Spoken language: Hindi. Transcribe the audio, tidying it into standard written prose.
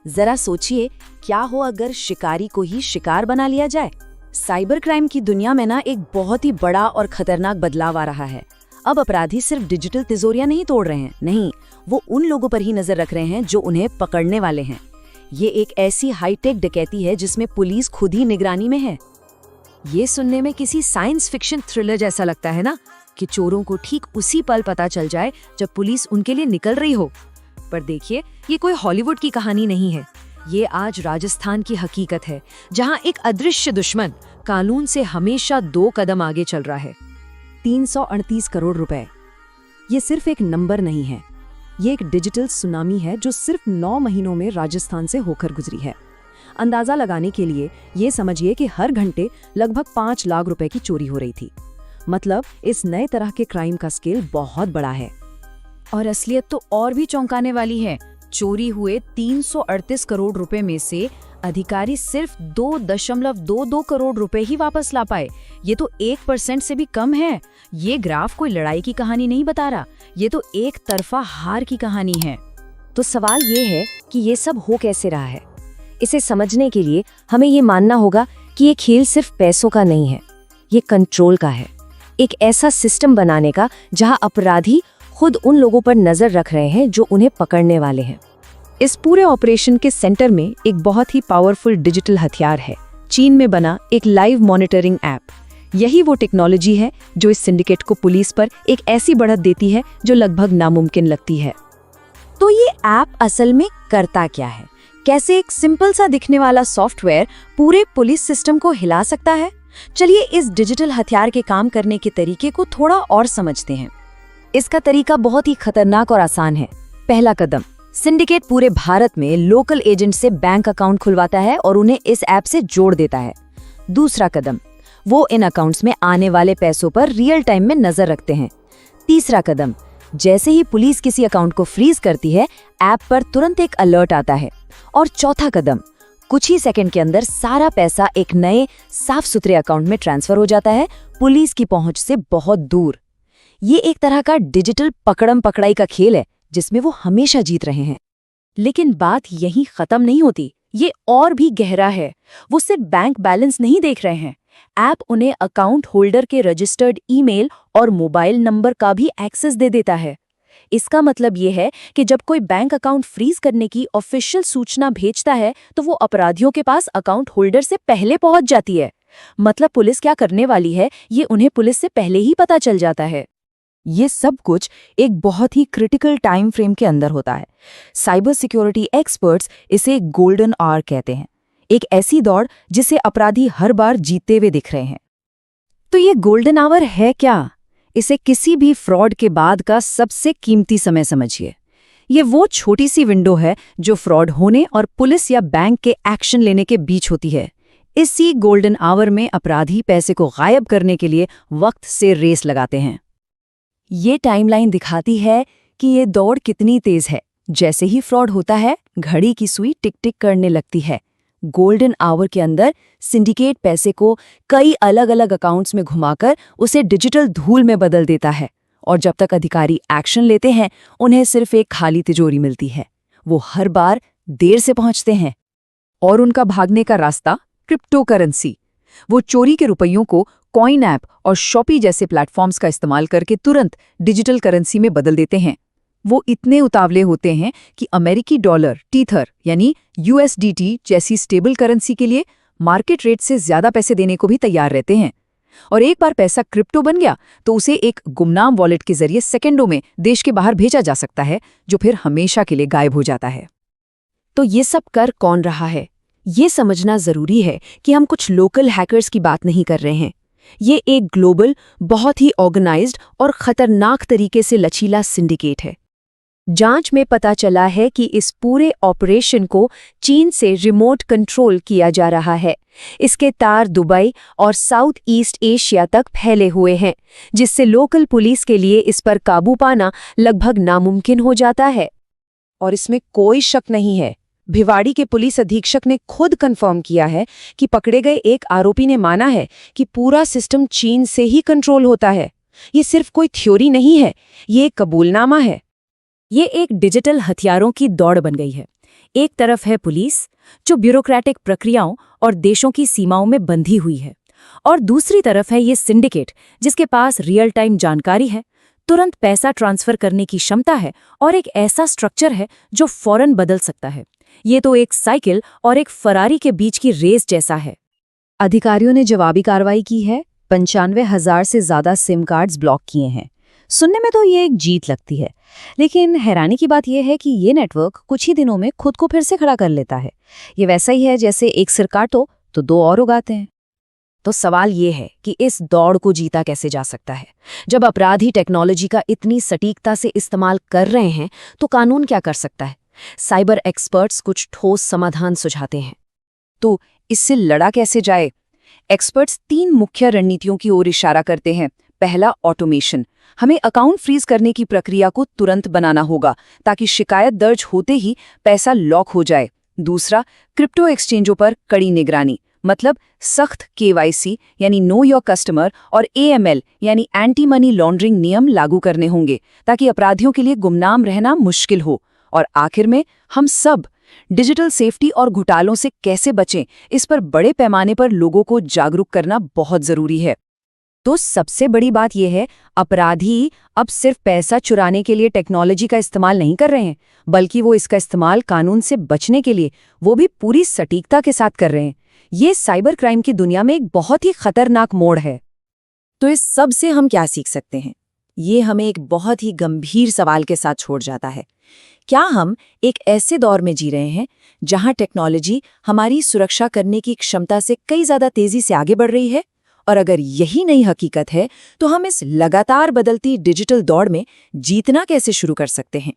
जरा सोचिए, क्या हो अगर शिकारी को ही शिकार बना लिया जाए। साइबर क्राइम की दुनिया में ना एक बहुत ही बड़ा और खतरनाक बदलाव आ रहा है। अब अपराधी सिर्फ डिजिटल तिजोरियां नहीं तोड़ रहे हैं, नहीं, वो उन लोगों पर ही नजर रख रहे हैं जो उन्हें पकड़ने वाले हैं। ये एक ऐसी हाईटेक डकैती है जिसमें पुलिस खुद ही निगरानी में है। ये सुनने में किसी साइंस फिक्शन थ्रिलर जैसा लगता है ना, कि चोरों को ठीक उसी पल पता चल जाए जब पुलिस उनके लिए निकल रही हो। पर देखिए, ये कोई हॉलीवुड की कहानी नहीं है। ये आज राजस्थान की हकीकत है, जहां एक अदृश्य दुश्मन कानून से हमेशा 2 कदम आगे चल रहा है। 338 करोड़ रुपए, ये सिर्फ एक नंबर नहीं है, ये एक डिजिटल सुनामी है जो सिर्फ 9 महीनों में राजस्थान से होकर गुजरी है। अंदाजा लगाने के लिए ये समझिए कि हर घंटे लगभग 5 लाख रुपए की चोरी हो रही थी। मतलब इस नए तरह के क्राइम का स्केल बहुत बड़ा है। और असलियत तो और भी चौंकाने वाली है। चोरी हुए 338 करोड़ रुपए में से अधिकारी सिर्फ 2.22 करोड़ रुपए ही वापस ला पाए। ये तो 1% से भी कम है। ये ग्राफ कोई लड़ाई की कहानी नहीं बता रहा, ये तो एक तरफा हार की कहानी है। तो सवाल ये है कि ये सब हो कैसे रहा है। इसे समझने के लिए हमें ये मानना होगा कि ये खेल सिर्फ पैसों का नहीं है, ये कंट्रोल का है। एक ऐसा सिस्टम बनाने का जहां अपराधी खुद उन लोगों पर नजर रख रहे हैं जो उन्हें पकड़ने वाले हैं। इस पूरे ऑपरेशन के सेंटर में एक बहुत ही पावरफुल डिजिटल हथियार है, चीन में बना एक लाइव मॉनिटरिंग ऐप। यही वो टेक्नोलॉजी है जो इस सिंडिकेट को पुलिस पर एक ऐसी बढ़त देती है जो लगभग नामुमकिन लगती है। तो ये ऐप असल में करता क्या है? कैसे एक सिंपल सा दिखने वाला सॉफ्टवेयर पूरे पुलिस सिस्टम को हिला सकता है? चलिए इस डिजिटल हथियार के काम करने के तरीके को थोड़ा और समझते हैं। इसका तरीका बहुत ही खतरनाक और आसान है। पहला कदम, सिंडिकेट पूरे भारत में लोकल एजेंट से बैंक अकाउंट खुलवाता है और उन्हें इस ऐप से जोड़ देता है। दूसरा कदम, वो इन अकाउंट्स में आने वाले पैसों पर रियल टाइम में नजर रखते हैं। तीसरा कदम, जैसे ही पुलिस किसी अकाउंट को फ्रीज करती है, ऐप पर तुरंत एक अलर्ट आता है। और चौथा कदम, कुछ ही सेकंड के अंदर सारा पैसा एक नए साफ सुथरे अकाउंट में ट्रांसफर हो जाता है, पुलिस की पहुंच से बहुत दूर। ये एक तरह का डिजिटल पकड़म पकड़ाई का खेल है जिसमें वो हमेशा जीत रहे हैं। लेकिन बात यहीं खत्म नहीं होती, ये और भी गहरा है। वो सिर्फ बैंक बैलेंस नहीं देख रहे हैं, ऐप उन्हें अकाउंट होल्डर के रजिस्टर्ड ईमेल और मोबाइल नंबर का भी एक्सेस दे देता है। इसका मतलब ये है कि जब कोई बैंक अकाउंट फ्रीज करने की ऑफिशियल सूचना भेजता है तो वो अपराधियों के पास अकाउंट होल्डर से पहले पहुंच जाती है। मतलब पुलिस क्या करने वाली है, ये उन्हें पुलिस से पहले ही पता चल जाता है। ये सब कुछ एक बहुत ही क्रिटिकल टाइम फ्रेम के अंदर होता है। साइबर सिक्योरिटी एक्सपर्ट्स इसे गोल्डन आवर कहते हैं, एक ऐसी दौड़ जिसे अपराधी हर बार जीतते हुए दिख रहे हैं। तो ये गोल्डन आवर है क्या? इसे किसी भी फ्रॉड के बाद का सबसे कीमती समय समझिए। ये वो छोटी सी विंडो है जो फ्रॉड होने और पुलिस या बैंक के एक्शन लेने के बीच होती है। इसी गोल्डन आवर में अपराधी पैसे को गायब करने के लिए वक्त से रेस लगाते हैं। ये टाइमलाइन दिखाती है कि ये दौड़ कितनी तेज है। जैसे ही फ्रॉड होता है, घड़ी की सुई टिक टिक करने लगती है। गोल्डन आवर के अंदर सिंडिकेट पैसे को कई अलग अलग अकाउंट्स में घुमाकर उसे डिजिटल धूल में बदल देता है। और जब तक अधिकारी एक्शन लेते हैं, उन्हें सिर्फ एक खाली तिजोरी मिलती है। वो हर बार देर से पहुंचते हैं। और उनका भागने का रास्ता क्रिप्टो करेंसी। वो चोरी के रुपयों को कॉइन ऐप और शॉपी जैसे प्लेटफॉर्म्स का इस्तेमाल करके तुरंत डिजिटल करेंसी में बदल देते हैं। वो इतने उतावले होते हैं कि अमेरिकी डॉलर, टीथर यानी USDT जैसी स्टेबल करेंसी के लिए मार्केट रेट से ज्यादा पैसे देने को भी तैयार रहते हैं। और एक बार पैसा क्रिप्टो बन गया तो उसे एक गुमनाम वॉलेट के जरिए सेकंडों में देश के बाहर भेजा जा सकता है, जो फिर हमेशा के लिए गायब हो जाता है। तो ये सब कर कौन रहा है? ये समझना जरूरी है कि हम कुछ लोकल हैकर्स की बात नहीं कर रहे हैं। ये एक ग्लोबल, बहुत ही ऑर्गेनाइज्ड और खतरनाक तरीके से लचीला सिंडिकेट है। जांच में पता चला है कि इस पूरे ऑपरेशन को चीन से रिमोट कंट्रोल किया जा रहा है। इसके तार दुबई और साउथ ईस्ट एशिया तक फैले हुए हैं, जिससे लोकल पुलिस के लिए इस पर काबू पाना लगभग नामुमकिन हो जाता है। और इसमें कोई शक नहीं है, भिवाड़ी के पुलिस अधीक्षक ने खुद कंफर्म किया है कि पकड़े गए एक आरोपी ने माना है कि पूरा सिस्टम चीन से ही कंट्रोल होता है। ये सिर्फ कोई थ्योरी नहीं है, ये एक कबूलनामा है। ये एक डिजिटल हथियारों की दौड़ बन गई है। एक तरफ है पुलिस, जो ब्यूरोक्रेटिक प्रक्रियाओं और देशों की सीमाओं में बंधी हुई है, और दूसरी तरफ है ये सिंडिकेट, जिसके पास रियल टाइम जानकारी है, तुरंत पैसा ट्रांसफर करने की क्षमता है और एक ऐसा स्ट्रक्चर है जो फौरन बदल सकता है। ये तो एक साइकिल और एक फरारी के बीच की रेस जैसा है। अधिकारियों ने जवाबी कार्रवाई की है, 95,000 से ज्यादा सिम कार्ड्स ब्लॉक किए हैं। सुनने में तो ये एक जीत लगती है, लेकिन हैरानी की बात यह है कि ये नेटवर्क कुछ ही दिनों में खुद को फिर से खड़ा कर लेता है। ये वैसा ही है जैसे एक सिर काटो तो दो और उगाते हैं। तो सवाल ये है कि इस दौड़ को जीता कैसे जा सकता है? जब अपराधी टेक्नोलॉजी का इतनी सटीकता से इस्तेमाल कर रहे हैं, तो कानून क्या कर सकता है? साइबर एक्सपर्ट्स कुछ ठोस समाधान सुझाते हैं। तो इससे लड़ा कैसे जाए? एक्सपर्ट्स 3 मुख्य रणनीतियों की ओर इशारा करते हैं। पहला, ऑटोमेशन। हमें अकाउंट फ्रीज करने की प्रक्रिया को तुरंत बनाना होगा ताकि शिकायत दर्ज होते ही पैसा लॉक हो जाए। दूसरा, क्रिप्टो एक्सचेंजों पर कड़ी निगरानी, मतलब सख्त KYC यानी नो योर कस्टमर और AML यानी एंटी मनी लॉन्ड्रिंग नियम लागू करने होंगे ताकि अपराधियों के लिए गुमनाम रहना मुश्किल हो। और आखिर में हम सब डिजिटल सेफ्टी और घोटालों से कैसे बचें, इस पर बड़े पैमाने पर लोगों को जागरूक करना बहुत जरूरी है। तो सबसे बड़ी बात यह है, अपराधी अब सिर्फ पैसा चुराने के लिए टेक्नोलॉजी का इस्तेमाल नहीं कर रहे हैं, बल्कि वो इसका इस्तेमाल कानून से बचने के लिए, वो भी पूरी सटीकता के साथ कर रहे हैं। ये साइबर क्राइम की दुनिया में एक बहुत ही खतरनाक मोड़ है। तो इस सब से हम क्या सीख सकते हैं? ये हमें एक बहुत ही गंभीर सवाल के साथ छोड़ जाता है। क्या हम एक ऐसे दौर में जी रहे हैं जहां टेक्नोलॉजी हमारी सुरक्षा करने की क्षमता से कई ज्यादा तेजी से आगे बढ़ रही है? और अगर यही नई हकीकत है, तो हम इस लगातार बदलती डिजिटल दौड़ में जीतना कैसे शुरू कर सकते हैं?